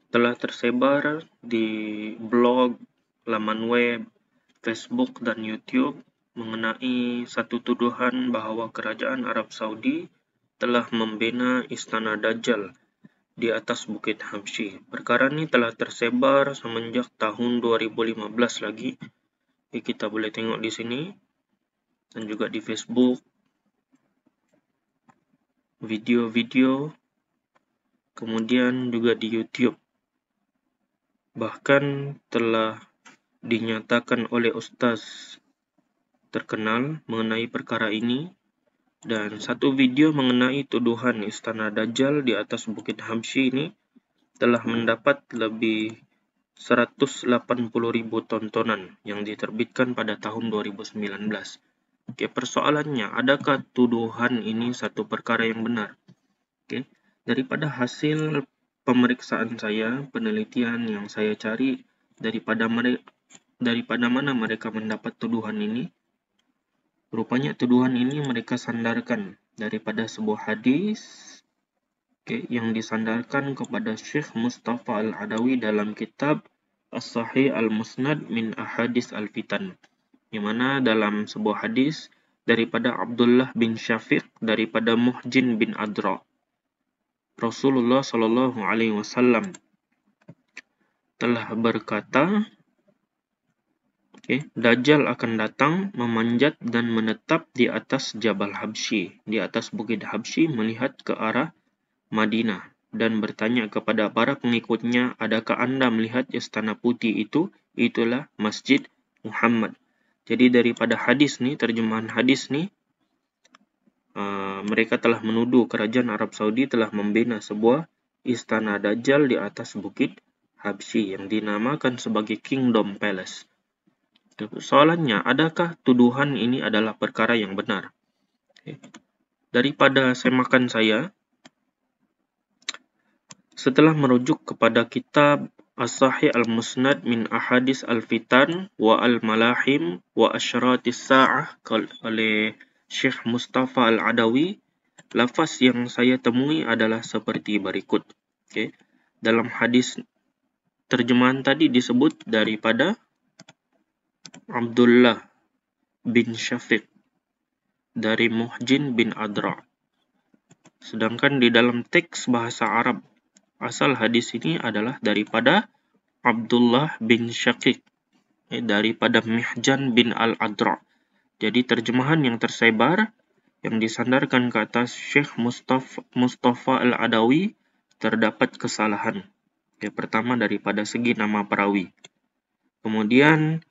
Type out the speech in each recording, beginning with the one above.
telah tersebar di blog, laman web, Facebook, dan YouTube mengenai satu tuduhan bahwa Kerajaan Arab Saudi telah membina Istana Dajjal di atas Bukit Habsyi. Perkara ini telah tersebar semenjak tahun 2015 lagi. Kita boleh tengok di sini dan juga di Facebook, video-video, kemudian juga di YouTube. Bahkan telah dinyatakan oleh ustaz terkenal mengenai perkara ini, dan satu video mengenai tuduhan Istana Dajjal di atas Bukit Habsyi ini telah mendapat lebih 180.000 tontonan yang diterbitkan pada tahun 2019. Oke, persoalannya, adakah tuduhan ini satu perkara yang benar? Oke, daripada hasil pemeriksaan saya, penelitian yang saya cari daripada mana mereka mendapat tuduhan ini, rupanya tuduhan ini mereka sandarkan daripada sebuah hadis yang disandarkan kepada Syekh Mustafa Al-Adawi dalam kitab As-Sahih Al-Musnad min Ahadis Al-Fitan, di mana dalam sebuah hadis daripada Abdullah bin Syafiq daripada Muhjin bin Adra, Rasulullah Shallallahu Alaihi Wasallam telah berkata, Dajjal akan datang, memanjat dan menetap di atas Jabal Habsyi, di atas Bukit Habsyi, melihat ke arah Madinah dan bertanya kepada para pengikutnya, adakah Anda melihat istana putih itu? Itulah Masjid Muhammad. Jadi daripada hadis ni, terjemahan hadis ni, mereka telah menuduh kerajaan Arab Saudi telah membina sebuah istana Dajjal di atas Bukit Habsyi yang dinamakan sebagai Kingdom Palace. Soalannya, adakah tuduhan ini adalah perkara yang benar? Daripada semakan saya, setelah merujuk kepada kitab As-Sahih Al-Musnad min Ahadis Al-Fitan wa Al-Malahim wa Asyratis Sa'ah oleh Syekh Mustafa Al-Adawi, lafaz yang saya temui adalah seperti berikut. Dalam hadis terjemahan tadi disebut daripada Abdullah bin Syafiq dari Muhjin bin Adra. Sedangkan di dalam teks bahasa Arab, asal hadis ini adalah daripada Abdullah bin Syaqiq, daripada Mihjan bin Al-Adra. Jadi terjemahan yang tersebar, yang disandarkan ke atas Syekh Mustafa Al-Adawi, terdapat kesalahan. Pertama daripada segi nama perawi. Kemudian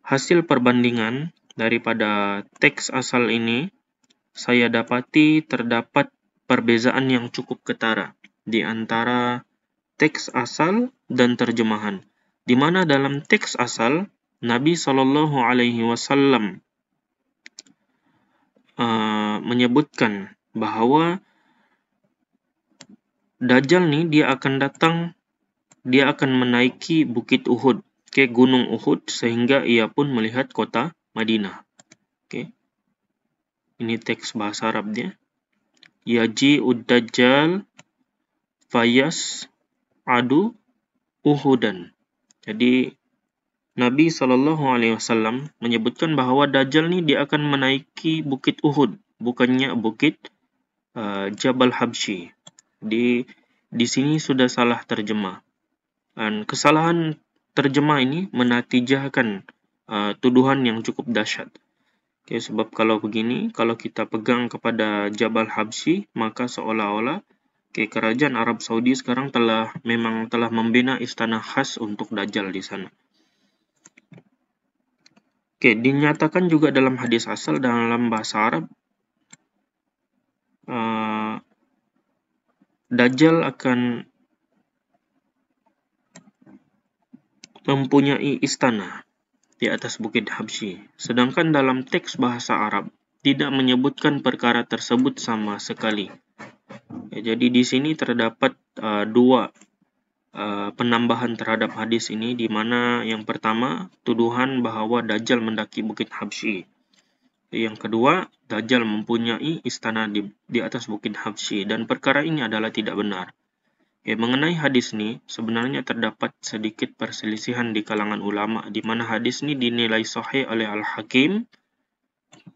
hasil perbandingan daripada teks asal ini, saya dapati terdapat perbezaan yang cukup ketara di antara teks asal dan terjemahan, di mana dalam teks asal Nabi Shallallahu Alaihi Wasallam menyebutkan bahwa Dajjal ni dia akan datang, dia akan menaiki Bukit Uhud, Gunung Uhud, sehingga ia pun melihat kota Madinah. Ini teks bahasa Arab dia. Yaji'ud Dajjal fayas adu Uhudan. Jadi Nabi SAW menyebutkan bahwa Dajjal ni dia akan menaiki Bukit Uhud, bukannya Bukit Jabal Habsyi. Di sini sudah salah terjemah. Dan kesalahan terjemah ini menatijahkan tuduhan yang cukup dahsyat. Sebab kalau begini, kalau kita pegang kepada Jabal Habsyi, maka seolah-olah kerajaan Arab Saudi sekarang memang telah membina istana khas untuk Dajjal di sana. Dinyatakan juga dalam hadis asal dalam bahasa Arab, Dajjal akan mempunyai istana di atas Bukit Habsyi. Sedangkan dalam teks bahasa Arab tidak menyebutkan perkara tersebut sama sekali. Jadi di sini terdapat dua penambahan terhadap hadis ini, di mana yang pertama tuduhan bahwa Dajjal mendaki Bukit Habsyi. Yang kedua, Dajjal mempunyai istana di atas Bukit Habsyi, dan perkara ini adalah tidak benar. Mengenai hadis ini, sebenarnya terdapat sedikit perselisihan di kalangan ulama, di mana hadis ini dinilai sahih oleh Al-Hakim,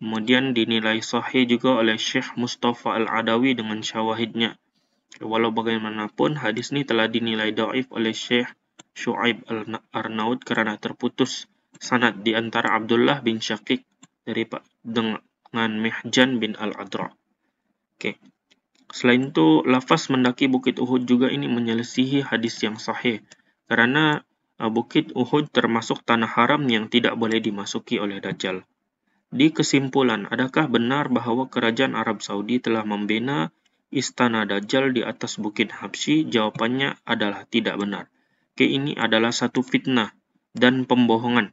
kemudian dinilai sahih juga oleh Syekh Mustafa Al-Adawi dengan syawahidnya. Walau bagaimanapun, hadis ini telah dinilai dhaif oleh Syekh Syu'aib Al-Arnaud karena terputus sanad di antara Abdullah bin Syaqiq dengan Mihjan bin Al-Adra. Selain itu, lafaz mendaki Bukit Uhud juga ini menyelisihi hadis yang sahih, karena Bukit Uhud termasuk tanah haram yang tidak boleh dimasuki oleh Dajjal. Di kesimpulan, adakah benar bahwa kerajaan Arab Saudi telah membina istana Dajjal di atas Bukit Habsyi? Jawabannya adalah tidak benar. Ini adalah satu fitnah dan pembohongan,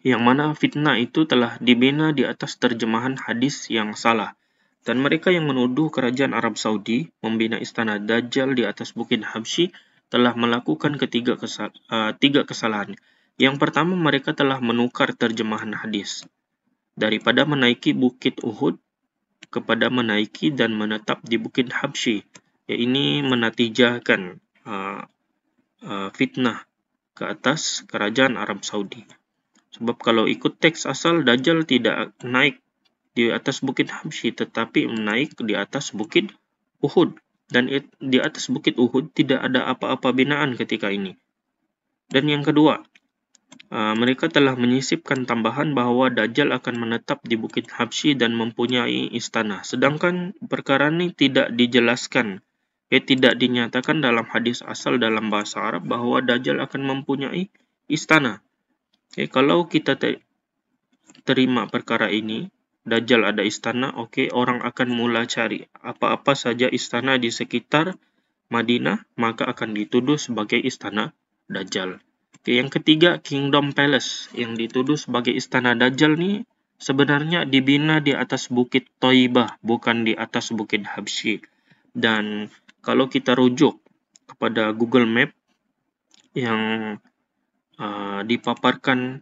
yang mana fitnah itu telah dibina di atas terjemahan hadis yang salah. Dan mereka yang menuduh kerajaan Arab Saudi membina istana Dajjal di atas Bukit Habsyi telah melakukan tiga kesalahan. Yang pertama, mereka telah menukar terjemahan hadis. Daripada menaiki Bukit Uhud kepada menaiki dan menetap di Bukit Habsyi. Ini menatijahkan fitnah ke atas kerajaan Arab Saudi. Sebab kalau ikut teks asal, Dajjal tidak naik di atas Bukit Habsyi, tetapi naik di atas Bukit Uhud. Dan di atas Bukit Uhud tidak ada apa-apa binaan ketika ini. Dan yang kedua, mereka telah menyisipkan tambahan bahwa Dajjal akan menetap di Bukit Habsyi dan mempunyai istana. Sedangkan perkara ini tidak dijelaskan. Tidak dinyatakan dalam hadis asal dalam bahasa Arab bahwa Dajjal akan mempunyai istana. Kalau kita terima perkara ini, Dajjal ada istana, orang akan mula cari apa-apa saja istana di sekitar Madinah, maka akan dituduh sebagai istana Dajjal. Yang ketiga, Kingdom Palace yang dituduh sebagai istana Dajjal nih sebenarnya dibina di atas Bukit Thaibah, bukan di atas Bukit Habsyi. Dan kalau kita rujuk kepada Google Map yang dipaparkan,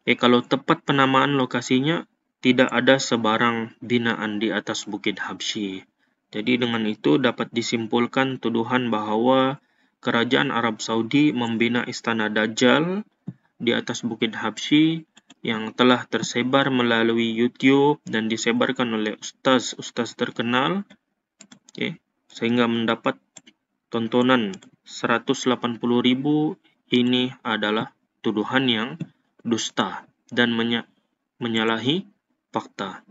kalau tepat penamaan lokasinya, tidak ada sebarang binaan di atas Bukit Habsyi. Jadi dengan itu dapat disimpulkan tuduhan bahwa kerajaan Arab Saudi membina istana Dajjal di atas Bukit Habsyi yang telah tersebar melalui YouTube dan disebarkan oleh ustaz-ustaz terkenal, sehingga mendapat tontonan 180.000. Ini adalah tuduhan yang dusta dan menyalahi fakta.